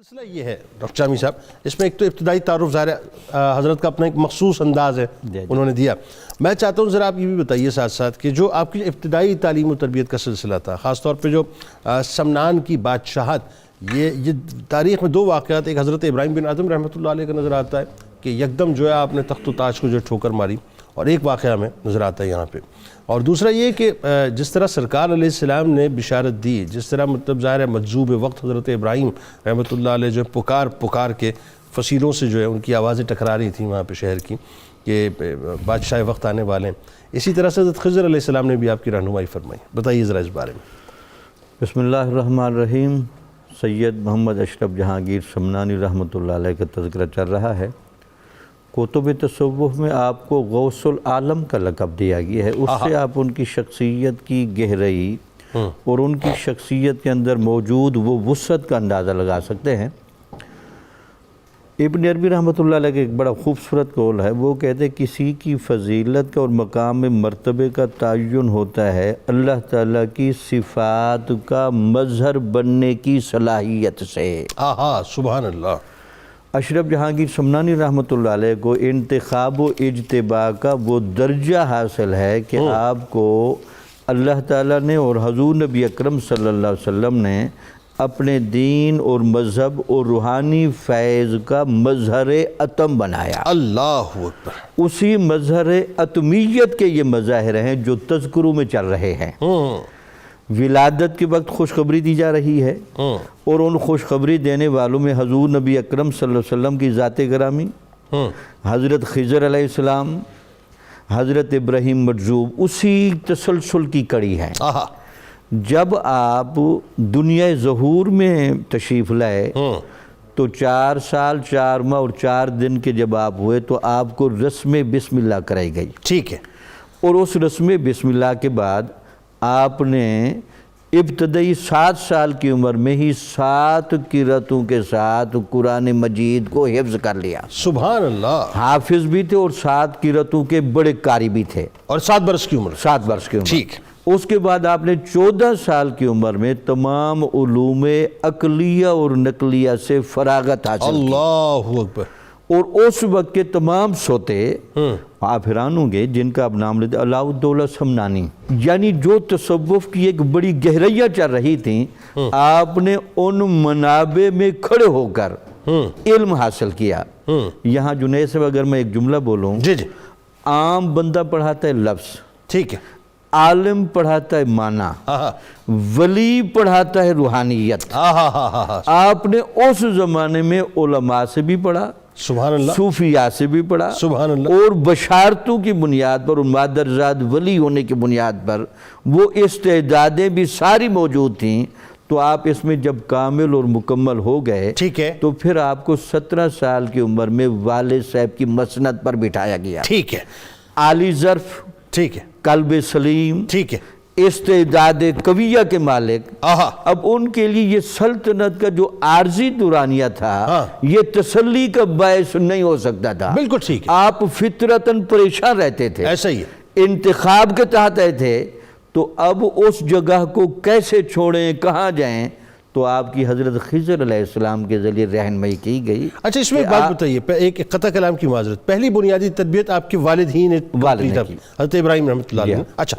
سلسلہ یہ ہے ڈاکٹر شامی صاحب، اس میں ایک تو ابتدائی تعارف ظاہر ہے حضرت کا اپنا ایک مخصوص انداز ہے انہوں نے دیا. میں چاہتا ہوں ذرا آپ یہ بھی بتائیے ساتھ ساتھ کہ جو آپ کی ابتدائی تعلیم و تربیت کا سلسلہ تھا، خاص طور پہ جو سمنان کی بادشاہت، یہ تاریخ میں دو واقعات، ایک حضرت ابراہیم بن ادم رحمۃ اللہ علیہ کا نظر آتا ہے کہ یکدم جو ہے آپ نے تخت و تاج کو جو ٹھوکر ماری، اور ایک واقعہ میں نظر آتا ہے یہاں پہ. اور دوسرا یہ کہ جس طرح سرکار علیہ السلام نے بشارت دی، جس طرح مطلب ظاہر ہے مجذوب وقت حضرت ابراہیم رحمۃ اللہ علیہ جو پکار کے فصیلوں سے جو ہے ان کی آوازیں ٹکرا رہی تھیں وہاں پہ شہر کی کہ بادشاہ وقت آنے والے ہیں، اسی طرح سے حضرت خضر علیہ السلام نے بھی آپ کی رہنمائی فرمائی. بتائیے ذرا اس بارے میں. بسم اللہ الرحمن الرحیم. سید محمد اشرف جہانگیر سمنانی رحمۃ اللہ علیہ کا تذکرہ چل رہا ہے. کتب تصوف میں آپ کو غوث العالم کا لقب دیا گیا ہے. اس سے آپ ان کی شخصیت کی گہرائی اور ان کی شخصیت کے اندر موجود وہ وسعت کا اندازہ لگا سکتے ہیں. ابن عربی رحمۃ اللہ علیہ کا ایک بڑا خوبصورت قول ہے. وہ کہتے ہیں کسی کی فضیلت کا اور مقام مرتبے کا تعین ہوتا ہے اللہ تعالیٰ کی صفات کا مظہر بننے کی صلاحیت سے. سبحان اللہ. اشرف جہانگیر سمنانی رحمۃ اللہ علیہ کو انتخاب و اجتباء کا وہ درجہ حاصل ہے کہ آپ کو اللہ تعالیٰ نے اور حضور نبی اکرم صلی اللہ علیہ وسلم نے اپنے دین اور مذہب اور روحانی فیض کا مظہر اتم بنایا. اللہ اکبر. اسی مظہر اتمیت کے یہ مظاہر ہیں جو تذکروں میں چل رہے ہیں. ولادت کے وقت خوشخبری دی جا رہی ہے اور ان خوشخبری دینے والوں میں حضور نبی اکرم صلی اللہ علیہ وسلم کی ذات گرامی، حضرت خضر علیہ السلام، حضرت ابراہیم مجذوب اسی تسلسل کی کڑی ہے. جب آپ دنیا ظہور میں تشریف لائے تو 4 سال 4 ماہ اور 4 دن کے جب آپ ہوئے تو آپ کو رسم بسم اللہ کرائی گئی. ٹھیک ہے. اور اس رسم بسم اللہ کے بعد آپ نے ابتدائی 7 سال کی عمر میں ہی 7 قرأتوں کے ساتھ قرآن مجید کو حفظ کر لیا. سبحان اللہ. حافظ بھی تھے اور 7 قرأتوں کے بڑے قاری بھی تھے. اور 7 برس کی عمر. 7 برس کی عمر. ٹھیک. اس کے بعد آپ نے 14 سال کی عمر میں تمام علوم عقلیہ اور نقلیہ سے فراغت حاصل کی. اللہ اکبر. اور اس وقت کے تمام سوتے آپ حیران ہوں گے جن کا اب نام لیتے علاء الدولہ سمنانی، یعنی جو تصوف کی ایک بڑی گہرائیاں چل رہی تھیں آپ نے ان منابع میں کھڑے ہو کر علم حاصل کیا. یہاں جنید سے اگر میں ایک جملہ بولوں، جی جی. عام بندہ پڑھاتا ہے لفظ، ٹھیک ہے، عالم پڑھاتا ہے معنی، ولی پڑھاتا ہے روحانیت. آپ نے اس زمانے میں علماء سے بھی پڑھا، سبحان اللہ، صوفیاء سے بھی پڑھا، سبحان اللہ، اور بشارتوں کی بنیاد پر اور مادرزاد ولی ہونے کی بنیاد پر وہ استعدادیں بھی ساری موجود تھیں. تو آپ اس میں جب کامل اور مکمل ہو گئے، ٹھیک ہے، تو پھر آپ کو 17 سال کی عمر میں والد صاحب کی مسند پر بٹھایا گیا. ٹھیک ہے، عالی ظرف، ٹھیک ہے، قلب سلیم، ٹھیک ہے، استعداد قویہ کے مالک. اب ان کے لیے یہ سلطنت کا جو عارضی دورانیہ تھا یہ تسلی کا باعث نہیں ہو سکتا تھا. بالکل ٹھیک ہے. آپ فطرتاً پریشان رہتے تھے، ایسا ہی ہے، انتخاب کے تحت آئے تھے. تو اب اس جگہ کو کیسے چھوڑیں، کہاں جائیں، تو آپ کی حضرت خضر علیہ السلام کے ذریعے رہنمائی کی گئی. اچھا اس میں ایک بات بتائیے، ایک قطع کلام کی معذرت، پہلی بنیادی تربیت آپ کے والد ہی نے کی، حضرت ابراہیم رحمۃ اللہ علیہ. اچھا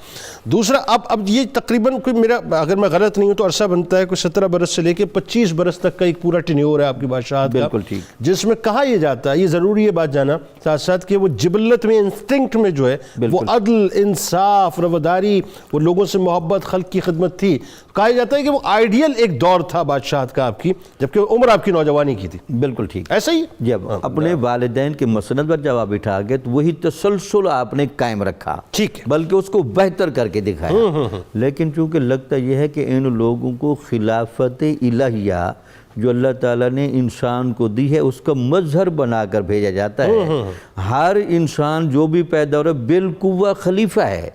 دوسرا، اب یہ تقریباً کوئی میرا اگر میں غلط نہیں ہوں تو عرصہ بنتا ہے کوئی 17 برس سے لے کے 25 برس تک کا ایک پورا ٹینیور ہے آپ کی بادشاہت کا. بالکل ٹھیک. جس میں کہا یہ جاتا ہے، یہ ضروری ہے بات جانا ساتھ ساتھ، کہ وہ جبلت میں انسٹنکٹ میں جو ہے وہ عدل، انصاف، رواداری، وہ لوگوں سے محبت، خلق کی خدمت تھی. کہا جاتا ہے کہ وہ آئیڈیل ایک دور تھا بادشاہت کا آپ کی، جبکہ عمر آپ کی نوجوانی کی تھی. بالکل ٹھیک. ایسا ہی جب اپنے والدین کے مسند پر جب آپ بٹھا گئے تو وہی تسلسل آپ نے قائم رکھا، ٹھیک ہے، بلکہ اس کو بہتر کر کے دکھایا. لیکن چونکہ لگتا یہ ہے کہ ان لوگوں کو خلافت الہیہ جو اللہ تعالیٰ نے انسان کو دی ہے اس کا مظہر بنا کر بھیجا جاتا ہے. ہر انسان جو بھی پیدا ہو رہا ہے بالقوہ خلیفہ ہے،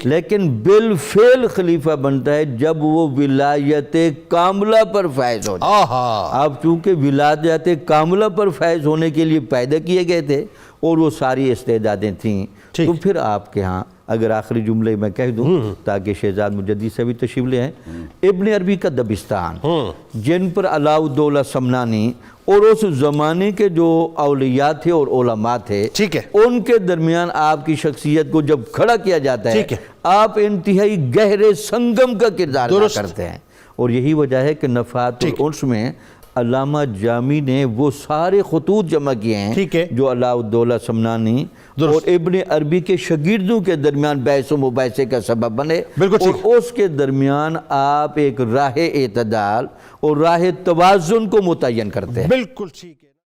لیکن بالفعل خلیفہ بنتا ہے جب وہ ولایت کاملہ پر فائز ہو جائے. آپ چونکہ ولایت کاملہ پر فائز ہونے کے لیے پیدا کیے گئے تھے اور وہ ساری استعدادیں تھیں، تو پھر آپ کے ہاں اگر آخری جملے میں کہہ دوں تاکہ شہزاد مجدد سے بھی تشریف لے آئیں، ابن عربی کا دبستان جن پر علاء الدولہ سمنانی اور اس زمانے کے جو اولیاء تھے اور علماء تھے ٹھیک ہے، ان کے درمیان آپ کی شخصیت کو جب کھڑا کیا جاتا ہے ٹھیک ہے، آپ انتہائی گہرے سنگم کا کردار ادا درست کرتے ہیں، اور یہی وجہ ہے کہ نفحات الانس میں علامہ جامی نے وہ سارے خطوط جمع کیے ٹھیک ہیں ہے، جو علاء الدولہ سمنانی اور ابن عربی کے شاگردوں کے درمیان بحث و مباحثے کا سبب بنے، بالکل اور اس کے درمیان آپ ایک راہ اعتدال اور راہ توازن کو متعین کرتے ہیں۔ بالکل ٹھیک ہے۔